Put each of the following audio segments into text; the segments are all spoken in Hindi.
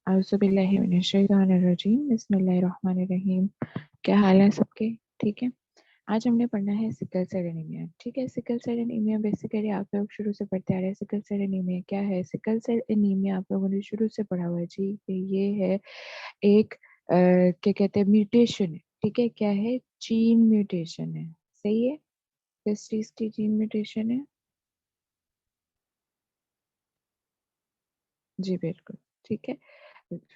औज़ुबिल्लाहिमिनश्शैतानिर्रजीम बिस्मिल्लाहिर्रहमानिर्रहीम। क्या हाल है सबके? ठीक है। आज हमने पढ़ना है सिकल सेल एनीमिया। ठीक है, सिकल सेल एनीमिया बेसिकली आप लोग शुरू से पढ़ते आ रहे हैं। सिकल सेल एनीमिया क्या है? सिकल सेल एनीमिया आप लोगों ने शुरू से पढ़ा हुआ है जी, कि ये है एक क्या कहते हैं, म्यूटेशन है। ठीक है, क्या है? जीन म्यूटेशन है। सही है। किस चीज़ की जीन म्यूटेशन है? जी बिल्कुल। ठीक है,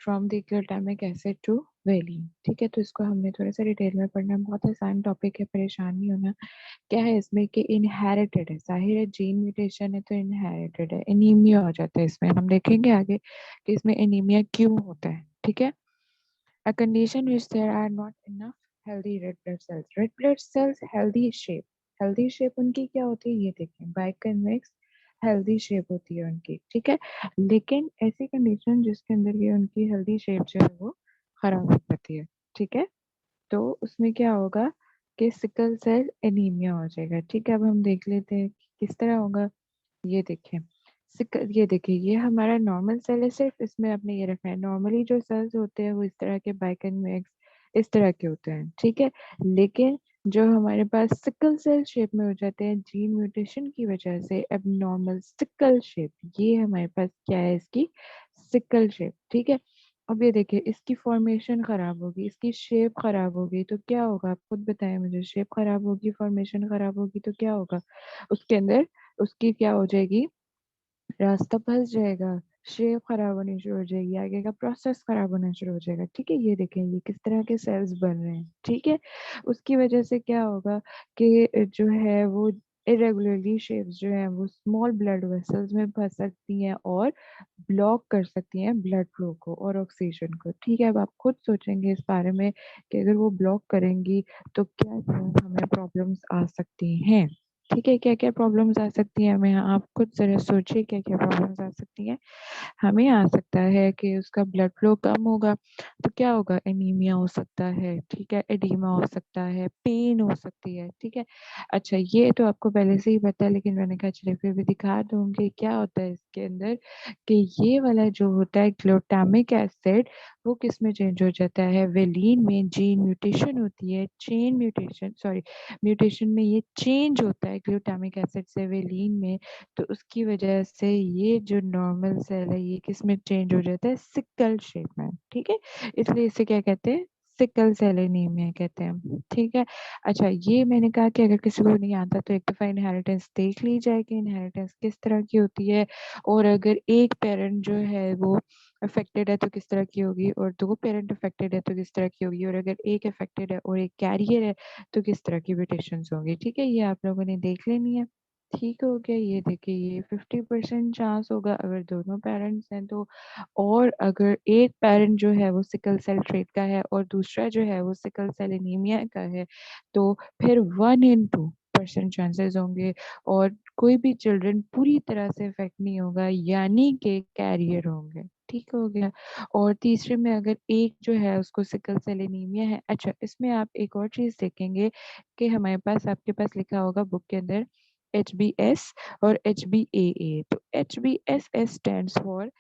from the glutamic acid to valine. ठीक है, तो इसको हमने थोड़ा सा डिटेल में पढ़ना है। बहुत आसान टॉपिक है, परेशान नहीं होना। क्या है इसमें कि इनहेरिटेड है, जाहिर है जीन म्यूटेशन है तो इनहेरिटेड है, एनीमिया हो जाता है इसमें। हम देखेंगे आगे कि इसमें एनीमिया क्यों होता है। ठीक है, a condition which there are not enough healthy red blood cells. Red blood cells healthy shape, healthy shape उनकी क्या होती है, ये देखें, बाइकन्वेक्स हेल्दी शेप होती है उनकी। ठीक है, लेकिन ऐसी कंडीशन जिसके अंदर ये उनकी हेल्दी शेप जो है वो खराब हो जाती है। ठीक है, तो उसमें क्या होगा कि सिकल सेल एनीमिया हो जाएगा। ठीक है, अब हम देख लेते हैं कि किस तरह होगा। ये देखें, ये देखिए, ये हमारा नॉर्मल सेल है, सिर्फ इसमें आपने ये रखा है। नॉर्मली जो सेल्स होते हैं वो इस तरह के बाइकन्वेक्स इस तरह के होते हैं। ठीक है, लेकिन जो हमारे पास सिकल सेल शेप में हो जाते हैं जीन म्यूटेशन की वजह से, अब नॉर्मल सिकल शेप, ये हमारे पास क्या है, इसकी सिकल शेप। ठीक है, अब ये देखिए, इसकी फॉर्मेशन खराब होगी, इसकी शेप खराब होगी, तो क्या होगा? आप खुद बताएं मुझे। शेप खराब होगी, फॉर्मेशन खराब होगी, तो क्या होगा उसके अंदर? उसकी क्या हो जाएगी? रास्ता फंस जाएगा, शेप खराब होनी शुरू हो जाएगी, आगे का प्रोसेस खराब होना शुरू हो जाएगा। ठीक है, ये देखें, ये किस तरह के सेल्स बन रहे हैं। ठीक है, उसकी वजह से क्या होगा कि जो है वो इरेगुलरली शेप्स जो है वो स्मॉल ब्लड वेसल्स में फंस सकती हैं और ब्लॉक कर सकती हैं ब्लड फ्लो को और ऑक्सीजन को। ठीक है, अब आप खुद सोचेंगे इस बारे में कि अगर वो ब्लॉक करेंगी तो क्या क्या हमें प्रॉब्लम्स आ सकती हैं। ठीक है, क्या क्या प्रॉब्लम्स आ सकती हैं हमें, आप खुद जरा सोचिए क्या क्या प्रॉब्लम्स आ सकती हैं। हमें आ सकता है कि उसका ब्लड फ्लो कम होगा, तो क्या होगा? एनीमिया हो सकता है। ठीक है, एडीमा हो सकता है, पेन हो सकती है। ठीक है, अच्छा, ये तो आपको पहले से ही पता है, लेकिन मैंने कहा चलिए फिर भी दिखा दूंगी क्या होता है इसके अंदर। कि ये वाला जो होता है ग्लूटामिक एसिड, वो किस में चेंज हो जाता है? वेलिन में। जीन म्यूटेशन होती है, चेन म्यूटेशन, सॉरी, म्यूटेशन में ये चेंज होता है ग्लूटामिक एसिड से वेलिन में। तो उसकी वजह से ये जो नॉर्मल सेल है ये किस में चेंज हो जाता है? सिकल शेप में। ठीक है, इसलिए इसे क्या कहते हैं? सिकल सेल एनीमिया कहते हैं। ठीक है, अच्छा, ये मैंने कहा कि अगर किसी को नहीं आता तो एक दफा इनहेरिटेंस देख ली जाए कि इनहेरिटेंस किस तरह की होती है, और अगर एक पेरेंट जो है वो अफेक्टेड है तो किस तरह की होगी, और दो पेरेंट अफेक्टेड है तो किस तरह की होगी, और अगर एक अफेक्टेड है और एक कैरियर है तो किस तरह की म्यूटेशंस होंगी। ठीक है, ये आप लोगों ने देख लेनी है। ठीक हो गया, ये देखिए, ये 50% चांस होगा अगर दोनों पेरेंट्स हैं तो। और अगर एक पेरेंट जो है वो सिकल सेल ट्रेट का है और दूसरा जो है वो सिकल सेल एनीमिया का है, तो फिर 1 in 2% चांसेस होंगे। और कोई भी चिल्ड्रन पूरी तरह से इफेक्ट नहीं होगा, यानी कि कैरियर होंगे। ठीक हो गया, और तीसरे में अगर एक जो है उसको सिकल सेल एनीमिया है। अच्छा, इसमें आप एक और चीज देखेंगे कि हमारे पास, आपके पास लिखा होगा बुक के अंदर HbS और HbAA। तो HbSS stands for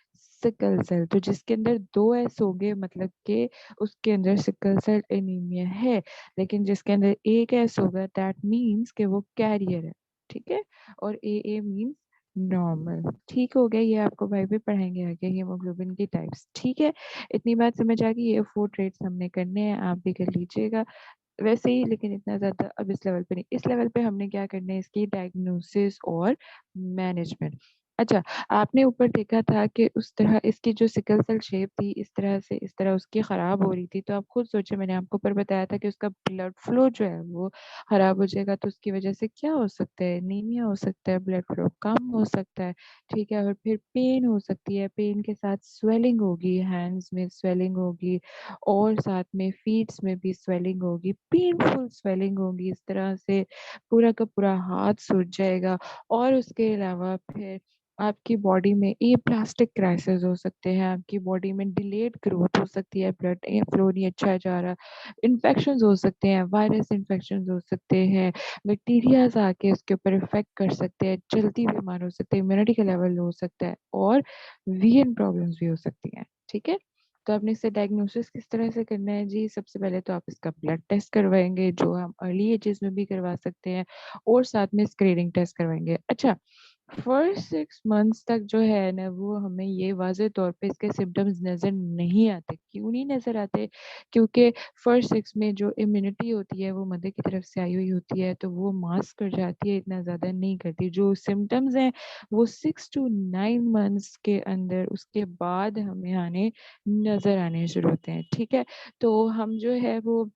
sickle cell, तो जिसके अंदर 2 S होंगे मतलब कि उसके अंदर सिकल सेल एनीमिया है। लेकिन जिसके अंदर एक S होगा दैट मीन्स कि वो कैरियर है। ठीक है, और AA मीन्स नॉर्मल। ठीक हो गया, ये आपको भाई भी पढ़ाएंगे आगे हीमोग्लोबिन की टाइप्स। ठीक है, इतनी बात समझ आ गई। ये 4 ट्रेड्स हमने करने हैं, आप भी कर लीजिएगा वैसे ही, लेकिन इतना ज्यादा अब इस लेवल पे नहीं। इस लेवल पे हमने क्या करना है, इसकी डायग्नोसिस और मैनेजमेंट। अच्छा, आपने ऊपर देखा था कि उस तरह इसकी जो सिकल सेल शेप थी, इस तरह से इस तरह उसकी खराब हो रही थी, तो आप खुद सोचे, मैंने आपको ऊपर बताया था कि उसका ब्लड फ्लो जो है वो खराब हो जाएगा, तो उसकी वजह से क्या हो सकता है? एनीमिया हो सकता है, ब्लड फ्लो कम हो सकता है। ठीक है, और फिर पेन हो सकती है, पेन के साथ स्वेलिंग होगी, हैंड्स में स्वेलिंग होगी, और साथ में फीट्स में भी स्वेलिंग होगी, पेनफुल स्वेलिंग होगी, इस तरह से पूरा का पूरा हाथ सूज जाएगा। और उसके अलावा फिर आपकी बॉडी में एप्लास्टिक क्राइसिस हो सकते हैं, आपकी बॉडी में डिलेड ग्रोथ हो सकती है, ब्लड फ्लो नहीं अच्छा जा रहा, इन्फेक्शंस हो सकते हैं, वायरस इन्फेक्शंस हो सकते हैं, बैक्टीरियाज आके उसके ऊपर इफेक्ट कर सकते हैं, जल्दी बीमार हो सकते हैं, इम्यूनिटी का लेवल लो हो सकता है, और वीएन प्रॉब्लम्स भी हो सकती हैं। ठीक है, तो आपने इससे डायग्नोसिस किस तरह से करना है जी? सबसे पहले तो आप इसका ब्लड टेस्ट करवाएंगे, जो हम अर्ली एजेस में भी करवा सकते हैं, और साथ में स्क्रीनिंग टेस्ट करवाएंगे। अच्छा, फर्स्ट 6 मंथ्स तक जो है ना, वो हमें ये वाज़ेह तौर पे इसके सिम्टम्स नज़र नहीं आते। क्यों नहीं नज़र आते? क्योंकि फर्स्ट 6 में जो इम्यूनिटी होती है वो मदर की तरफ से आई हुई होती है, तो वो मास्क कर जाती है, इतना ज़्यादा नहीं करती। जो सिम्टम्स हैं वो 6 टू 9 मंथ्स के अंदर, उसके बाद हमें नज़र आने शुरू होते हैं। ठीक है? तो हम जो है वो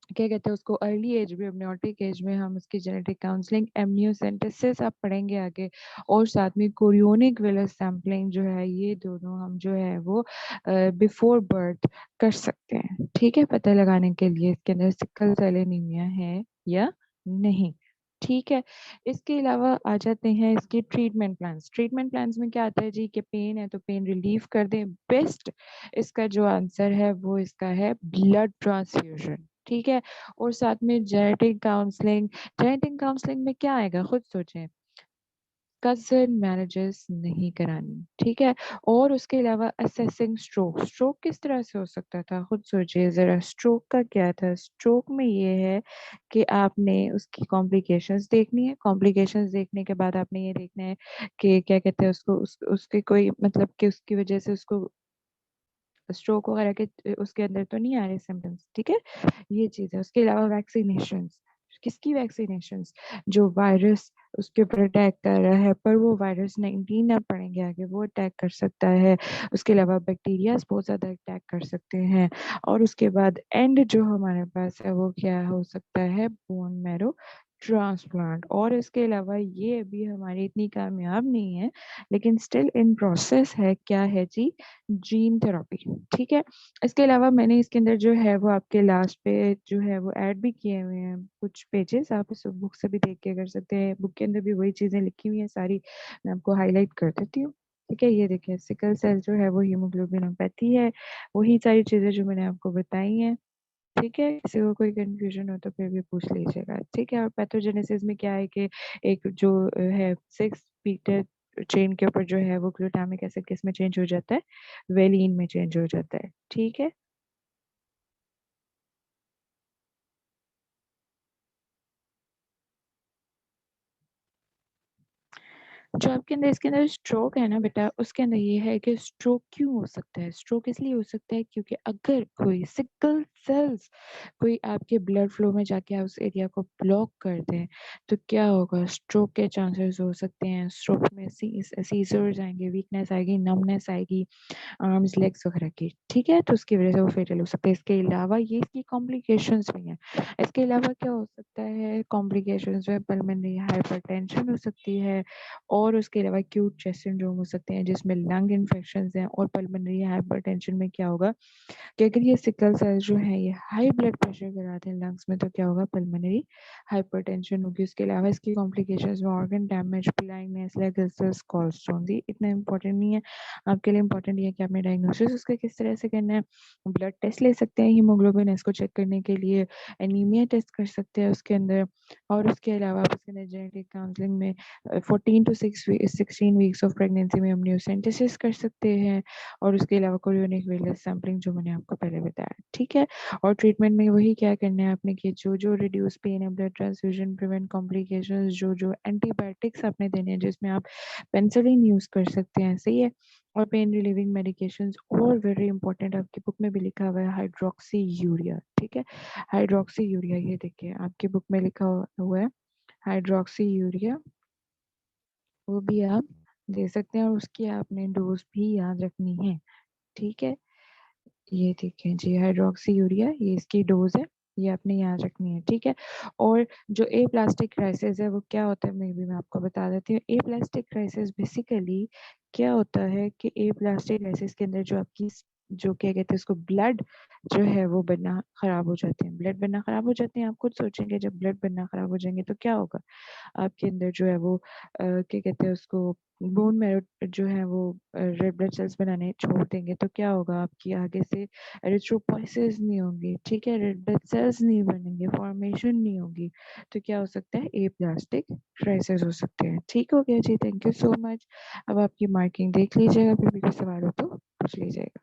क्या कहते हैं उसको, अर्ली एज में, एमनियोटिक एज में हम उसकी जेनेटिक काउंसलिंग, एमनियोसेंटेसिस आप पढ़ेंगे आगे, और साथ में कोरियोनिक विलस सैम्पलिंग जो है, ये दोनों हम जो है वो बिफोर बर्थ कर सकते हैं। ठीक है, पता लगाने के लिए इसके अंदर सिकल सेल एनीमिया है या नहीं। ठीक है, इसके अलावा आ जाते हैं इसके ट्रीटमेंट प्लान्स। ट्रीटमेंट प्लान्स में क्या आता है जी? कि पेन है तो पेन रिलीफ कर दें। बेस्ट इसका जो आंसर है वो इसका है ब्लड ट्रांसफ्यूजन। ठीक है, और साथ में जेनेटिक काउंसलिंग। जेनेटिक काउंसलिंग में क्या आएगा, खुद सोचें। कजन मैरिजेस नहीं करानी। ठीक है, और उसके अलावा असेसिंग स्ट्रोक। स्ट्रोक किस तरह से हो सकता था, खुद सोचिए जरा। स्ट्रोक का क्या था? स्ट्रोक में ये है कि आपने उसकी कॉम्प्लिकेशंस देखनी है। कॉम्प्लिकेशंस देखने के बाद आपने ये देखना है कि क्या कहते हैं उसको, उसके कोई मतलब कि उसकी वजह से उसको स्ट्रोक वगैरह के उसके अंदर तो नहीं आ रहे सिम्टम्स। ठीक है, ये चीज़ है। उसके अलावा वैक्सीनेशंस। किसकी वैक्सीनेशंस? जो वायरस उसके ऊपर अटैक कर रहा है, पर वो वायरस 19 अब पढ़ेंगे आगे, वो अटैक कर सकता है। उसके अलावा बैक्टीरिया बहुत ज़्यादा अटैक कर सकते हैं। और उसके बाद एंड जो हमारे पास है वो क्या हो सकता है? Bone marrow transplant. और इसके अलावा ये अभी हमारी इतनी कामयाब नहीं है, लेकिन स्टिल इन प्रोसेस है। क्या है जी? Gene therapy. ठीक है, इसके अलावा मैंने इसके अंदर जो है वो आपके लास्ट पे जो है वो ऐड भी किए हुए हैं कुछ पेजेस, आप इस बुक से भी देख के कर सकते हैं। बुक के अंदर भी वही चीज़ें लिखी हुई हैं सारी, मैं आपको हाईलाइट कर देती हूँ। ठीक है, ये देखिए, सिकल सेल जो है वो हीमोग्लोबिनोपैथी है, वही सारी चीज़ें जो मैंने आपको बताई हैं। ठीक है, किसी को कोई कंफ्यूजन हो तो फिर भी पूछ लीजिएगा। ठीक है, और पैथोजेनेसिस में क्या है कि एक जो है 6 पीटर चेन के ऊपर जो है वो ग्लूटामिक एसिड किस में चेंज हो जाता है? वेलिन में चेंज हो जाता है। ठीक है, जो आपके अंदर इसके अंदर स्ट्रोक है ना बेटा, उसके अंदर ये है कि स्ट्रोक क्यों हो सकता है? स्ट्रोक इसलिए हो सकता है क्योंकि अगर कोई सिकल सेल्स कोई आपके ब्लड फ्लो में जाके उस एरिया को ब्लॉक कर दें, तो क्या होगा? स्ट्रोक के चांसेस हो सकते हैं। स्ट्रोक में सीजर्स आएंगे, वीकनेस आएगी, नमनेस आएगी, आर्म्स लेग्स वगैरह की। ठीक है, तो उसकी वजह से वो फेटल हो सकता है। इसके अलावा ये इसकी कॉम्प्लिकेशंस भी हैं। इसके अलावा क्या हो सकता है? कॉम्प्लिकेशंस में पल्मोनरी हाइपरटेंशन हो सकती है, और उसके अलावा एक्यूट चेस्ट सिंड्रोम हो सकते हैं जिसमें लंग इन्फेक्शंस हैं। और पल्मोनरी हाइपरटेंशन में क्या होगा कि अगर ये सिकल सेल जो है ये हाई ब्लड प्रेशर कराते हैं लंग्स में, तो क्या होगा? पल्मोनरी हाइपरटेंशन होगी। उसके अलावा इसकी कॉम्प्लिकेशंस में organ damage, blindness, leg ulcers, gallstone. ये इतना इंपॉर्टेंट नहीं है, आपके लिए इंपॉर्टेंट ये है कि आपने डायग्नोसिस उसका किस तरह से करना है। ब्लड टेस्ट ले सकते हैं हीमोग्लोबिन इसको चेक करने के लिए, एनीमिया टेस्ट कर सकते हैं उसके अंदर। और उसके अलावा आप उसके अंदर जेनेटिक काउंसलिंग में 14 टू 16 वीक्स ऑफ प्रेगनेंसी में amniocentesis कर सकते हैं। और उसके अलावा कोरियोनिक वेलनेस सैम्पलिंग जो मैंने आपको पहले बताया। ठीक है, और ट्रीटमेंट में वही क्या करना है आपने कि जो जो रिड्यूस पेन है, ब्लड ट्रांसफ्यूजन, प्रिवेंट कॉम्प्लिकेशंस, जो जो एंटीबायोटिक्स आपने देने हैं, जिसमें आप पेनिसिलिन यूज कर सकते हैं। सही है, और पेन रिलीविंग मेडिकेशंस, और वेरी इंपॉर्टेंट आपकी बुक में भी लिखा हुआ है हाइड्रोक्सी यूरिया। ठीक है, हाइड्रोक्सी यूरिया, ये देखिए आपकी बुक में लिखा हुआ है हाइड्रोक्सी यूरिया, वो भी आप दे सकते हैं, और उसकी आपने डोज भी याद रखनी है। ठीक है, ये देखिए जी, हाइड्रोक्सी यूरिया, ये इसकी डोज है, ये आपने याद रखनी है। ठीक है, और जो ए प्लास्टिक क्राइसिस है वो क्या होता है, मैं आपको बता देती हूँ। ए प्लास्टिक क्राइसिस बेसिकली क्या होता है कि ए प्लास्टिक क्राइसिस के अंदर जो आपकी जो क्या कहते हैं उसको ब्लड जो है वो बनना खराब हो जाते हैं, ब्लड बनना खराब हो जाते हैं। आप खुद सोचेंगे जब ब्लड बनना खराब हो जाएंगे तो क्या होगा आपके अंदर जो है वो क्या कहते हैं उसको बोन मैरो जो है वो रेड ब्लड सेल्स बनाने छोड़ देंगे तो क्या होगा आपकी आगे से एरिथ्रोपोइसिस नहीं होंगी, ठीक है, रेड ब्लड सेल्स नहीं बनेंगे, फॉर्मेशन नहीं होगी, तो क्या हो सकता है एप्लास्टिक क्राइसिस हो सकते हैं। ठीक हो गया जी, थैंक यू सो मच। अब आपकी मार्किंग देख लीजिएगा, फिर भी कोई सवाल हो तो पूछ लीजिएगा।